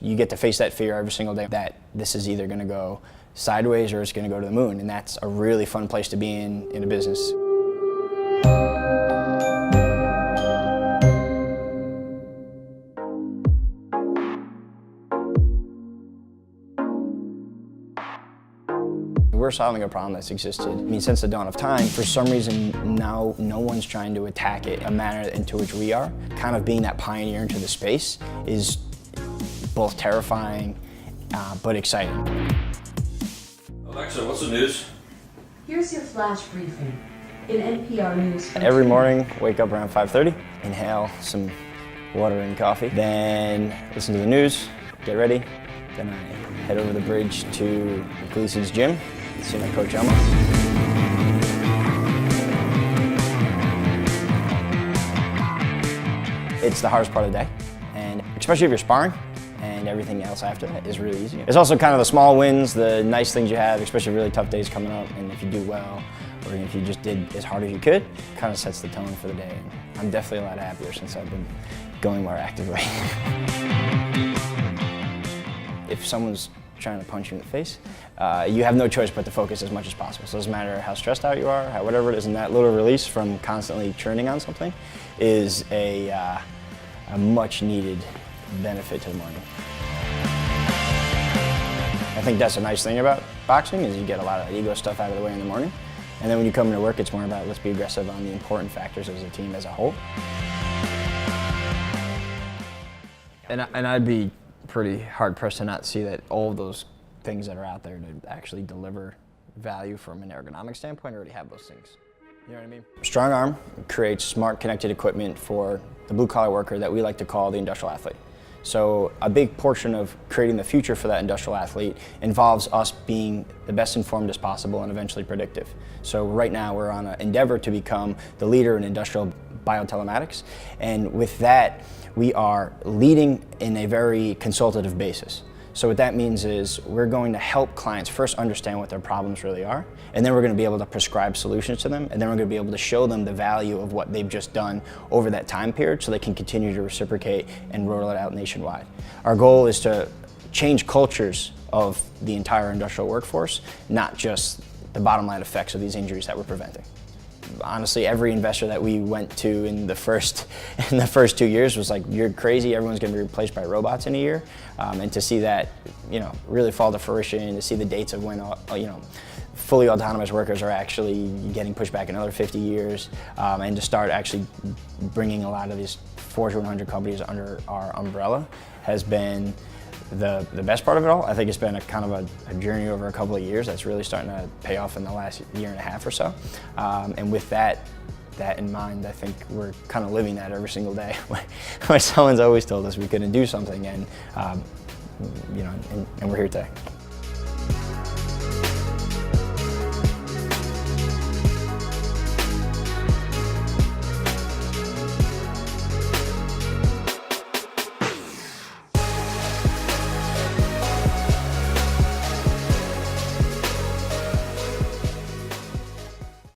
you get to face that fear every single day that this is either gonna go sideways or it's gonna go to the moon, and that's a really fun place to be in a business. We're solving a problem that's existed, I mean, since the dawn of time. For some reason, now no one's trying to attack it a manner into which we are. Kind of being that pioneer into the space is both terrifying, but exciting. Alexa, what's the news? Here's your flash briefing. In NPR News. Every morning, wake up around 5:30, inhale some water and coffee, then listen to the news, get ready, then I head over the bridge to Gleason's gym, see my coach Emma. It's the hardest part of the day, and especially if you're sparring, and everything else after that is really easy. It's also kind of the small wins, the nice things you have, especially really tough days coming up, and if you do well, or if you just did as hard as you could, kind of sets the tone for the day. And I'm definitely a lot happier since I've been going more actively. If someone's trying to punch you in the face, you have no choice but to focus as much as possible. So it doesn't matter how stressed out you are, whatever it is, and that little release from constantly churning on something is a much needed benefit to the morning. I think that's a nice thing about boxing is you get a lot of ego stuff out of the way in the morning. And then when you come into work, it's more about let's be aggressive on the important factors as a team as a whole. And I'd be pretty hard-pressed to not see that all of those things that are out there to actually deliver value from an ergonomic standpoint already have those things. You know what I mean? StrongArm creates smart connected equipment for the blue-collar worker that we like to call the industrial athlete. So a big portion of creating the future for that industrial athlete involves us being the best informed as possible and eventually predictive. So right now we're on an endeavor to become the leader in industrial biotelematics, and with that we are leading in a very consultative basis. So what that means is we're going to help clients first understand what their problems really are, and then we're going to be able to prescribe solutions to them, and then we're going to be able to show them the value of what they've just done over that time period so they can continue to reciprocate and roll it out nationwide. Our goal is to change cultures of the entire industrial workforce, not just the bottom line effects of these injuries that we're preventing. Honestly, every investor that we went to in the first 2 years was like, "You're crazy. Everyone's going to be replaced by robots in a year." And to see that, really fall to fruition, to see the dates of when, fully autonomous workers are actually getting pushed back another 50 years, and to start actually bringing a lot of these Fortune 100 companies under our umbrella has been the best part of it all. I think it's been a kind of a journey over a couple of years that's really starting to pay off in the last year and a half or so. And with that in mind, I think we're kind of living that every single day. When someone's always told us we couldn't do something, and and we're here today.